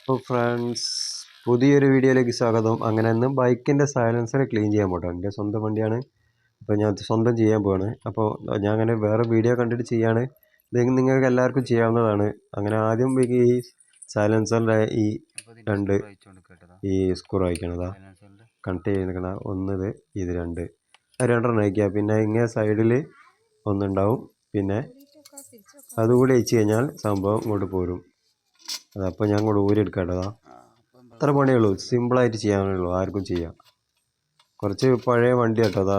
Friends, പുതിയൊരു വീഡിയോയിലേക്ക് സ്വാഗതം. അങ്ങനെ ഇന്ന് ബൈക്കിൻ്റെ സൈലൻസർ ക്ലീൻ ചെയ്യാൻ പോകട്ടോ. എൻ്റെ സ്വന്തം വണ്ടിയാണ്, അപ്പോൾ ഞാൻ സ്വന്തം ചെയ്യാൻ പോവാണ്. അപ്പോൾ ഞാൻ അങ്ങനെ വേറെ വീഡിയോ കണ്ടിട്ട് ചെയ്യാണ്. ഇത് നിങ്ങൾക്ക് എല്ലാവർക്കും ചെയ്യാവുന്നതാണ്. അങ്ങനെ ആദ്യം ഈ സൈലൻസറിൻ്റെ ഈ രണ്ട് ഈ സ്ക്രൂ അയക്കണതാ, കണക്ട് ചെയ്തിരിക്കണ ഒന്നത്, ഇത് രണ്ടെണ്ണം അയക്കുക. പിന്നെ ഇങ്ങനെ സൈഡിൽ ഒന്നുണ്ടാവും. പിന്നെ അതുകൂടി അയച്ചു കഴിഞ്ഞാൽ സംഭവം ഇങ്ങോട്ട് പോരും. അതപ്പോൾ ഞാൻ കൂടെ ഊരിയെടുക്കേണ്ടതാ. അത്ര പണിയേ ഉള്ളൂ, സിമ്പിളായിട്ട് ചെയ്യാനുള്ളൂ, ആർക്കും ചെയ്യാം. കുറച്ച് പഴയ വണ്ടി കേട്ടോ അതാ.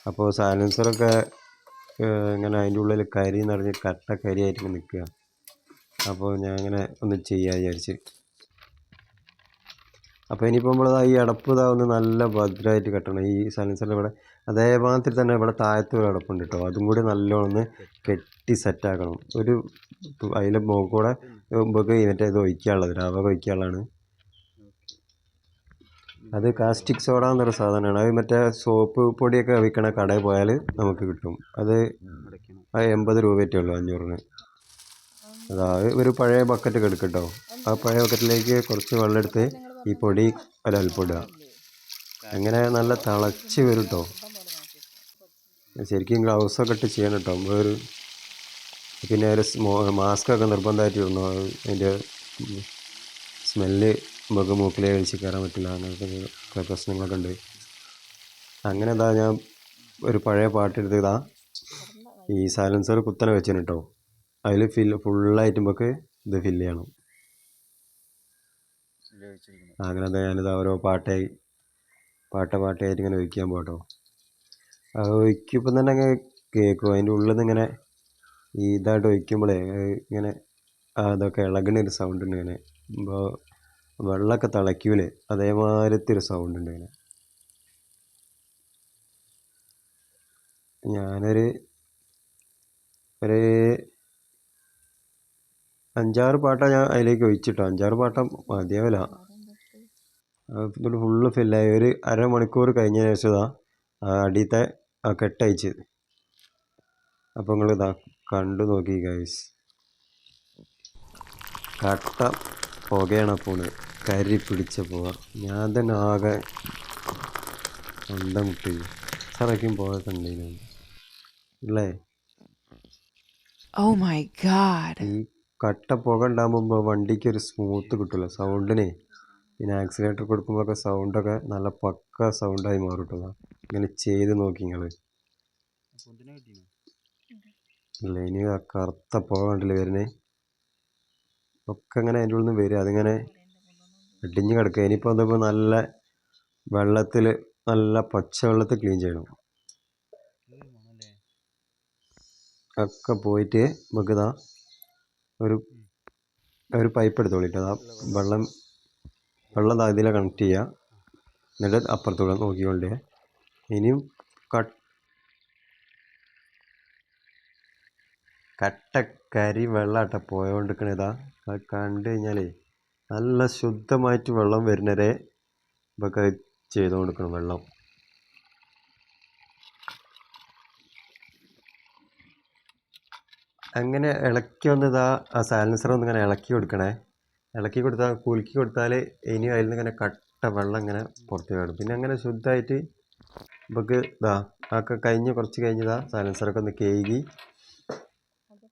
അപ്പോൾ സൈലൻസറൊക്കെ ഇങ്ങനെ അതിൻ്റെ ഉള്ളിൽ കരി നിറഞ്ഞ് കട്ട കരിയായിട്ട് നിൽക്കുക. അപ്പോൾ ഞാൻ ഇങ്ങനെ ഒന്ന് ചെയ്യാൻ വിചാരിച്ച്. അപ്പോൾ ഇനിയിപ്പോൾ നമ്മളിതാ ഈ അടപ്പ് ഒന്ന് നല്ല ഭദ്രമായിട്ട് കെട്ടണം. ഈ സൈലൻസറിൻ്റെ ഇവിടെ അതേമാതിരി തന്നെ ഇവിടെ താഴത്ത് ഒരു അടപ്പുണ്ട് കേട്ടോ. അതും കൂടി നല്ലോണം ഒന്ന് കെട്ടി സെറ്റാക്കണം. അതിൻ്റെ മുകളിൽ കൂടെ നമുക്ക് മറ്റേ ഇത് ഒഴിക്കാനുള്ളത്, ദ്രാവകം ഒഴിക്കാനുള്ളതാണ്. അത് കാസ്റ്റിക് സോഡ എന്നൊരു സാധനമാണ്. അത് മറ്റേ സോപ്പ് പൊടിയൊക്കെ വിൽക്കണ കടയിൽ പോയാൽ നമുക്ക് കിട്ടും. അത് 80 രൂപയറ്റേ ഉള്ളൂ, 500-ന്. അതായത് ഒരു പഴയ ബക്കറ്റ് എടുക്കും കേട്ടോ. ആ പഴയ ബക്കറ്റിലേക്ക് കുറച്ച് വെള്ളം എടുത്ത് ഈ പൊടി ഒരൽപ്പം ഇടുക. അങ്ങനെ നല്ല തിളച്ച് വരും കേട്ടോ. ശരിക്കും ഗ്ലൗസൊക്കെ ഇട്ട് ചെയ്യണം കേട്ടോ. പിന്നെ ഒരു മാസ്കൊക്കെ നിർബന്ധമായിട്ട് ഇടണം. അതിൻ്റെ സ്മെല്ല് നമുക്ക് മൂക്കിലേ കഴിച്ച് കയറാൻ പറ്റില്ല, അങ്ങനത്തെ പ്രശ്നങ്ങളൊക്കെ ഉണ്ട്. അങ്ങനെ ഞാൻ ഒരു പഴയ പാട്ടെടുത്തതാ ഈ സൈലൻസർ കുത്തനെ വെച്ചിന് കേട്ടോ. അതിൽ ഫുള്ളായിട്ട് നമുക്ക് ഇത് ഫില്ല് ചെയ്യണം. അങ്ങനെ ഞാനിത് ഓരോ പാട്ടായിട്ട് ഇങ്ങനെ ഒഴിക്കാൻ പോകട്ടോ. അത് ഒഴിക്കുമ്പോൾ തന്നെ അങ്ങ് കേൾക്കും. അതിൻ്റെ ഉള്ളിൽ നിന്ന് ഇങ്ങനെ ഇതായിട്ട് ഒഴിക്കുമ്പോഴേ ഇങ്ങനെ അതൊക്കെ ഇളകുന്നൊരു സൗണ്ട് ഉണ്ട്. ഇങ്ങനെ വെള്ളമൊക്കെ തിളയ്ക്കൂലേ, അതേമാതിരത്തെ ഒരു സൗണ്ട് ഉണ്ട്. ഇങ്ങനെ ഞാനൊരു 5-6 പാട്ട ഞാൻ അതിലേക്ക് ഒഴിച്ചിട്ടോ. 5-6 പാട്ട മതിയാവില്ല. ഫുള്ള് ഫില്ലായി. ഒരു അരമണിക്കൂർ കഴിഞ്ഞ ശേഷം അടിയത്തെ കെട്ടയച്ച്. അപ്പോൾ നിങ്ങൾ കണ്ടു നോക്കി ഗൈസ്, കട്ട പുകയാണ് പോണ്, കരി പിടിച്ച പോവുക. ഞാൻ തന്നെ ആകെ മുട്ടി ഇത്രയ്ക്കും പോകെ ഉണ്ടേനു അല്ലേ. ഈ കട്ട പുക ഉണ്ടാകുമ്പോൾ വണ്ടിക്ക് ഒരു സ്മൂത്ത് കിട്ടില്ല സൗണ്ടിനെ. പിന്നെ ആക്സിലേറ്റർ കൊടുക്കുമ്പോഴൊക്കെ സൗണ്ടൊക്കെ നല്ല പക്ക സൗണ്ടായി മാറും കേട്ടോ. ഇങ്ങനെ ചെയ്ത് നോക്കി നിങ്ങൾ. ഇല്ല, ഇനി ആ കറുത്ത പുക കണ്ടില്ല വരുന്നേ, ഒക്കെ ഇങ്ങനെ അതിൻ്റെ ഉള്ളിൽ നിന്ന് വരും. അതിങ്ങനെ ഇടിഞ്ഞ് കിടക്കുക. ഇനിയിപ്പോൾ അതിപ്പോൾ നല്ല വെള്ളത്തിൽ, നല്ല പച്ചവെള്ളത്തിൽ ക്ലീൻ ചെയ്യണം. ഒക്കെ പോയിട്ട് നമുക്ക് ഒരു പൈപ്പ് എടുത്തോളിട്ട് വെള്ളം ഇതിലെ കണക്ട് ചെയ്യുക. എന്നിട്ട് അപ്പുറത്തൂടെ നോക്കിക്കൊണ്ട് ഇനിയും കട്ടക്കരി വെള്ളമാട്ട പോയോണ്ടിരിക്കണതാ. അത് കണ്ടു കഴിഞ്ഞാലേ നല്ല ശുദ്ധമായിട്ട് വെള്ളം വരുന്നവരെ ഇതൊക്കെ ചെയ്തുകൊണ്ടിരിക്കണം. വെള്ളം അങ്ങനെ ഇളക്കി വന്നതാ. ആ സൈലൻസർ ഒന്ന് ഇങ്ങനെ ഇളക്കി കൊടുക്കണേ. ഇളക്കി കൊടുത്താൽ കുലുക്കി കൊടുത്താൽ ഇനി അതിൽ നിന്ന് ഇങ്ങനെ കട്ട വെള്ളം ഇങ്ങനെ പുറത്ത് വേണം. പിന്നെ അങ്ങനെ ശുദ്ധമായിട്ട് നമുക്ക് ഒക്കെ കുറച്ച് കഴിഞ്ഞതാ സൈലൻസറൊക്കെ ഒന്ന് കഴുകി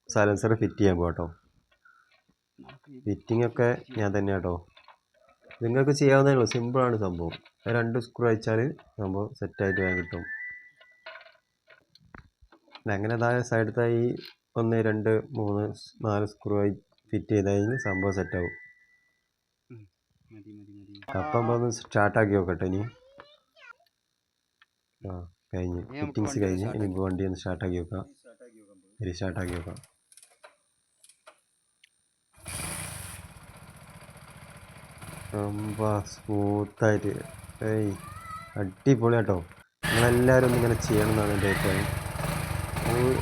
സൈലൻസർ ഫിറ്റ് ചെയ്യാൻ പോകട്ടോ. ഫിറ്റിംഗ് ഒക്കെ ഞാൻ തന്നെ കേട്ടോ. നിങ്ങൾക്ക് ചെയ്യാവുന്നതേ ഉള്ളൂ, സിമ്പിളാണ് സംഭവം. 2 സ്ക്രൂ അയച്ചാൽ സംഭവം സെറ്റായിട്ട് വേഗം കിട്ടും. അങ്ങനെ സൈഡത്തെ ഈ 1 2 3 4 സ്ക്രൂ ആയി ഫിറ്റ് ചെയ്ത് കഴിഞ്ഞ് സംഭവം സെറ്റാവും. അപ്പം ഒന്ന് സ്റ്റാർട്ടാക്കി നോക്കട്ടെ. ഇനി കഴിഞ്ഞ് ഫിറ്റിങ്സ് കഴിഞ്ഞ് ഇനി വണ്ടി ഒന്ന് സ്റ്റാർട്ടാക്കി നോക്കാം. സ്റ്റാർട്ടാക്കി നോക്കാം. സ്മൂത്തായിട്ട് അടിപൊളി കേട്ടോ. നിങ്ങളെല്ലാവരും ഒന്നിങ്ങനെ ചെയ്യണം എന്നാണ് എൻ്റെ അഭിപ്രായം.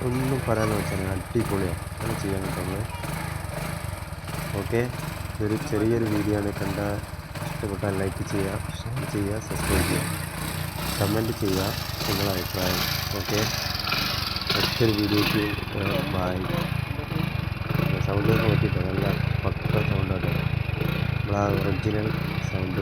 ഒന്നും പറയാമെന്ന് വെച്ചാൽ അടിപൊളിയാണ്, അങ്ങനെ ചെയ്യാൻ കേട്ടോ നമ്മൾ. ഓക്കെ, ഒരു ചെറിയൊരു വീഡിയോ ആണ്. ഇഷ്ടപ്പെട്ടാൽ ലൈക്ക് ചെയ്യുക, ഷെയർ ചെയ്യുക, സബ്സ്ക്രൈബ് ചെയ്യുക, കമൻറ്റ് ചെയ്യുക നിങ്ങളുടെ അഭിപ്രായം. ഓക്കെ, അടുത്തൊരു വീഡിയോയ്ക്ക് ബൈ. സൗണ്ട് നോക്കിയിട്ടോ, നല്ല പക്ക സൗണ്ടാട്ടോ. നമ്മൾ ആ ഒറിജിനൽ സൗണ്ട്